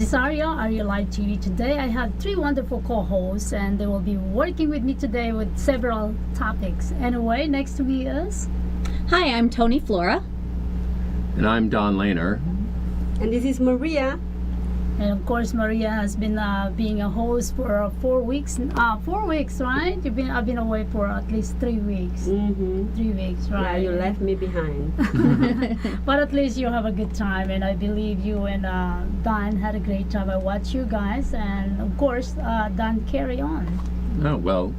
is Arielle, Arielle Live TV. Today I have three wonderful co-hosts and they will be working with me today with several topics. Anyway, next to me is... Hi, I'm Tony Flora. And I'm Don Lehner. And this is Maria. And of course, Maria has been being a host for 4 weeks. 4 weeks, right? I've been away for at least 3 weeks. Mm-hmm. 3 weeks, right? Yeah, you left me behind. But at least you have a good time, and I believe you and Don had a great time. I watched you guys, and of course, Don, carry on. Oh, well,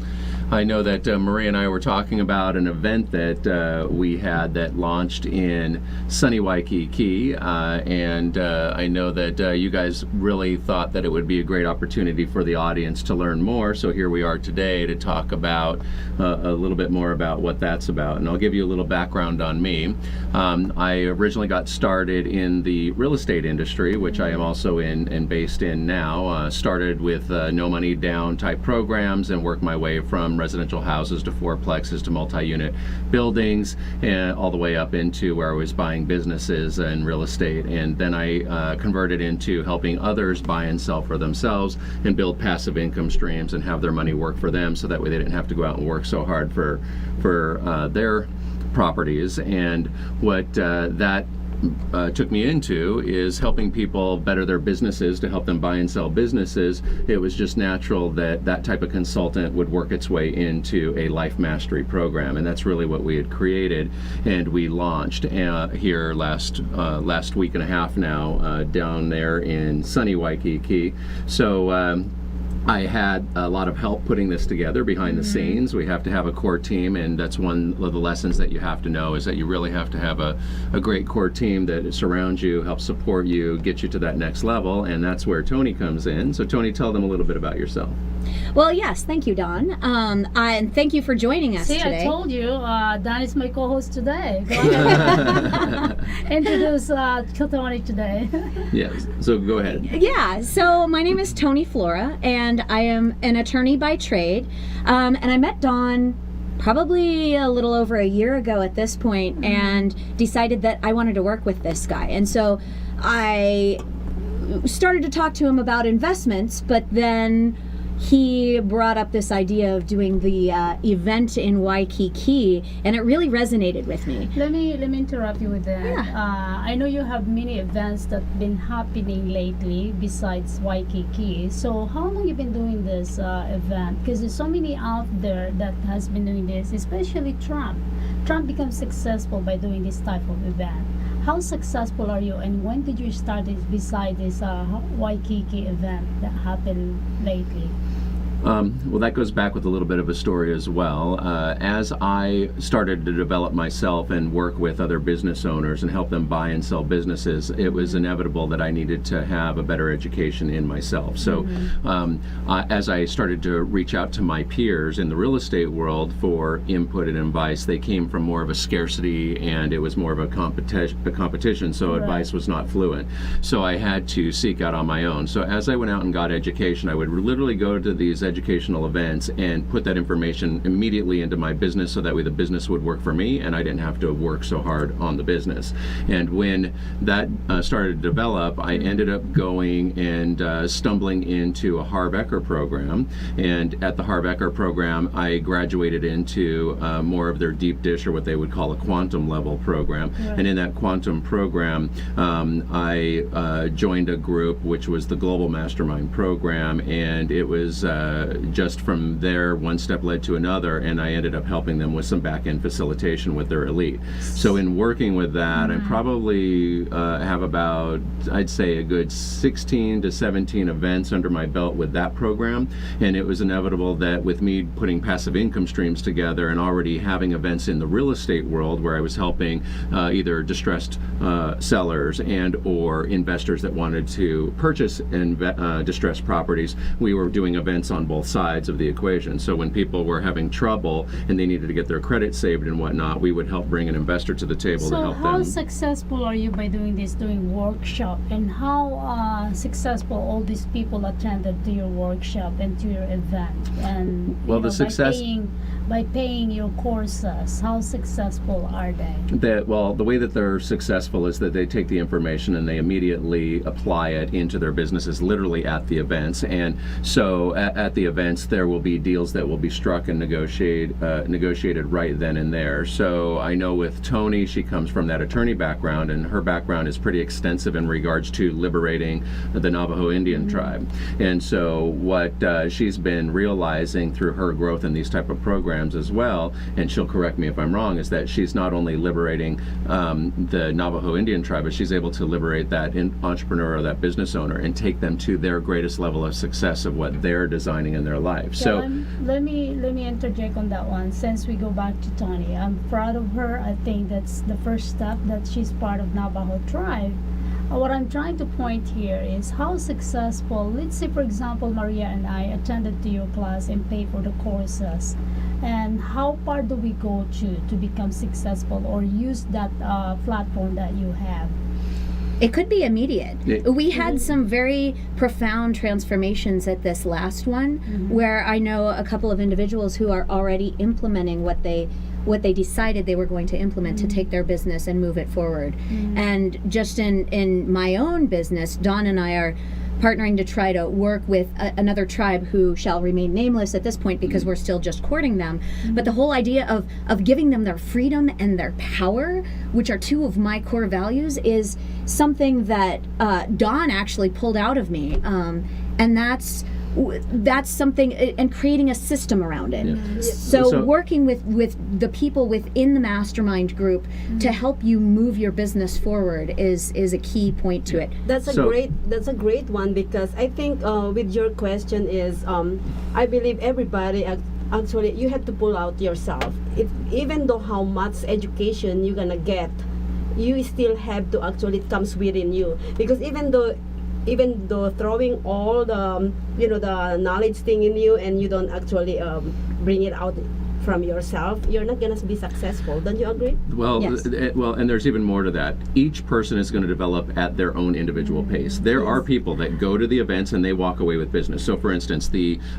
I know that Maria and I were talking about an event that we had that launched in sunny Waikiki, and I know that you guys really thought that it would be a great opportunity for the audience to learn more, so here we are today to talk about a little bit more about what that's about. And I'll give you a little background on me. I originally got started in the real estate industry, which I am also in and based in now. Started with no money down type programs and worked my way from residential houses to fourplexes to multi-unit buildings and all the way up into where I was buying businesses and real estate. And then I converted into helping others buy and sell for themselves and build passive income streams and have their money work for them, so that way they didn't have to go out and work so hard for their properties. And what that took me into is helping people better their businesses, to help them buy and sell businesses. It was just natural that that type of consultant would work its way into a life mastery program, and that's really what we had created and we launched here last week and a half now down there in sunny Waikiki. So I had a lot of help putting this together behind the scenes. We have to have a core team, and that's one of the lessons that you have to know, is that you really have to have a great core team that surrounds you, helps support you, get you to that next level, and that's where Tony comes in. So Tony, tell them a little bit about yourself. Well, yes, thank you, Don. And thank you for joining us today. I told you, Don is my co-host today. Go ahead. Introduce Tony today. Yes, so go ahead. Yeah, so my name is Tony Flora, and I am an attorney by trade. And I met Don probably a little over a year ago at this point, and decided that I wanted to work with this guy. And so I started to talk to him about investments, but then he brought up this idea of doing the event in Waikiki, and it really resonated with me. Let me interrupt you with that. Yeah. I know you have many events that have been happening lately besides Waikiki. So how long have you been doing this event? Because there's so many out there that has been doing this, especially Trump. Trump becomes successful by doing this type of event. How successful are you, and when did you start this beside this Waikiki event that happened lately? Well, that goes back with a little bit of a story as well. As I started to develop myself and work with other business owners and help them buy and sell businesses, it was inevitable that I needed to have a better education in myself. So as I started to reach out to my peers in the real estate world for input and advice, they came from more of a scarcity, and it was more of a competition, so advice was not fluent. So I had to seek out on my own. So as I went out and got education, I would literally go to these educational events and put that information immediately into my business, so that way the business would work for me and I didn't have to work so hard on the business. And when that started to develop, I ended up going and stumbling into a Harv-Eker program, and at the Harv-Eker program I graduated into more of their deep dish, or what they would call a quantum level program. And in that quantum program I joined a group which was the Global Mastermind program, and it was just from there one step led to another, and I ended up helping them with some back-end facilitation with their elite. So in working with that, I probably have about, I'd say, a good 16 to 17 events under my belt with that program. And it was inevitable that with me putting passive income streams together and already having events in the real estate world where I was helping either distressed sellers and or investors that wanted to purchase distressed properties, we were doing events on both sides of the equation. So when people were having trouble and they needed to get their credit saved and whatnot, we would help bring an investor to the table to help them. So how successful are you by doing this, doing workshop, and how successful all these people attended to your workshop and to your event? And well, the success, by paying your courses? How successful are they? The way that they're successful is that they take the information and they immediately apply it into their businesses, literally at the events. And so at the events, there will be deals that will be struck and negotiated right then and there. So I know with Tony, she comes from that attorney background, and her background is pretty extensive in regards to liberating the Navajo Indian tribe. And so what she's been realizing through her growth in these type of programs as well, and she'll correct me if I'm wrong, is that she's not only liberating the Navajo Indian tribe, but she's able to liberate that entrepreneur or that business owner and take them to their greatest level of success of what they're designing in their life. So let me interject on that one. Since we go back to Tony, I'm proud of her. I think that's the first step, that she's part of Navajo tribe. What I'm trying to point here is how successful, let's say for example Maria and I attended to your class and paid for the courses, and how far do we go to become successful or use that platform that you have? It could be immediate. We had some very profound transformations at this last one, where I know a couple of individuals who are already implementing what they decided they were going to implement to take their business and move it forward. And just in my own business, Dawn and I are partnering to try to work with another tribe who shall remain nameless at this point because we're still just courting them. But the whole idea of giving them their freedom and their power, which are two of my core values, is something that Dawn actually pulled out of me. And that's something, and creating a system around it. So working with the people within the mastermind group to help you move your business forward is a key point to it. That's a great one, because I think with your question is I believe everybody actually, you have to pull out yourself. Even though how much education you're gonna get, you still have to actually, it comes within you, because even though throwing all the the knowledge thing in you, and you don't actually bring it out from yourself, you're not going to be successful. Don't you agree? Well, Yes. And there's even more to that. Each person is going to develop at their own individual pace. There are people that go to the events and they walk away with business. So, for instance,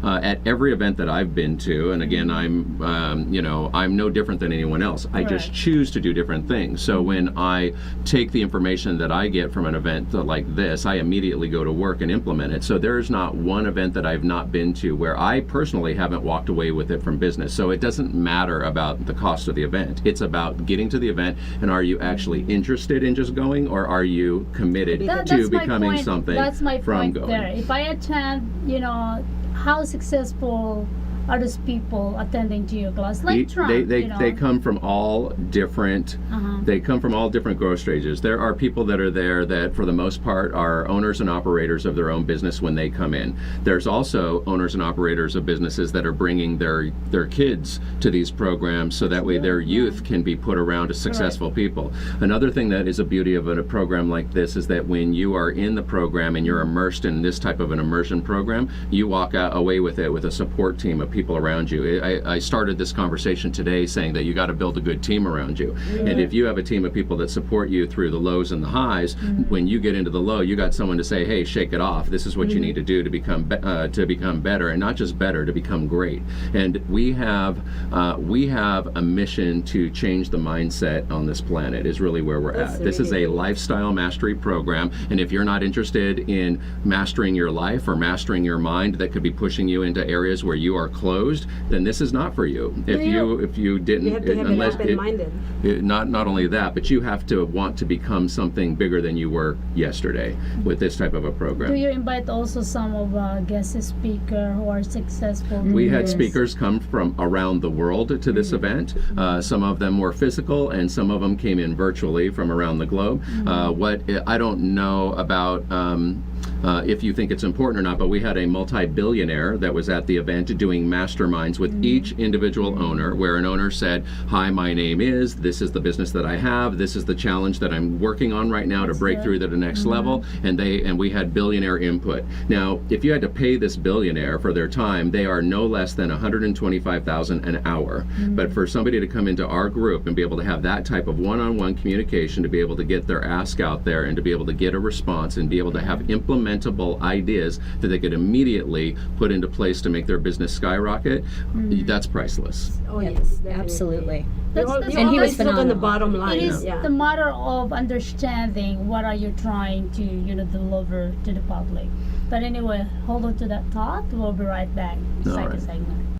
at every event that I've been to, and again, I'm no different than anyone else. I just choose to do different things. So when I take the information that I get from an event like this, I immediately go to work and implement it. So there's not one event that I've not been to where I personally haven't walked away with it from business. So it doesn't matter about the cost of the event. It's about getting to the event, and are you actually interested in just going, or are you committed to becoming something that's my from point going? there. If I attend, how successful are those people attending to your class? Like Trump, they come from all different they come from all different growth stages. There are people that are there that for the most part are owners and operators of their own business when they come in. There's also owners and operators of businesses that are bringing their kids to these programs so that way their youth can be put around to successful people. Another thing that is a beauty of a program like this is that when you are in the program and you're immersed in this type of an immersion program, you walk away with it with a support team of people around you. I started this conversation today saying that you got to build a good team around you. And if you have a team of people that support you through the lows and the highs, when you get into the low, you got someone to say, hey, shake it off. This is what you need to do to become better, and not just better, to become great. And we have a mission to change the mindset on this planet is really where we're at. This is a lifestyle mastery program, and if you're not interested in mastering your life or mastering your mind that could be pushing you into areas where you are closed, then this is not for you. If you didn't, You have to have it open-minded. Not only that, but you have to want to become something bigger than you were yesterday with this type of a program. Do you invite also some of guest speaker who are successful? We had speakers come from around the world to this event. Some of them were physical, and some of them came in virtually from around the globe. What I don't know about if you think it's important or not, but we had a multi-billionaire that was at the event doing masterminds with each individual owner, where an owner said, hi, my name is, this is the business that I have, this is the challenge that I'm working on right now to break through to the next level, and we had billionaire input. Now, if you had to pay this billionaire for their time, they are no less than $125,000 an hour. But for somebody to come into our group and be able to have that type of one-on-one communication, to be able to get their ask out there and to be able to get a response and be able to have implementation implementable ideas that they could immediately put into place to make their business skyrocket, that's priceless. Oh Yep, yes, definitely. absolutely. You That's And he was always look on the phenomenal. bottom It line. is Yeah. the matter of understanding what are you trying to, deliver to the public. But anyway, hold on to that thought. We'll be right back. All Second right. segment.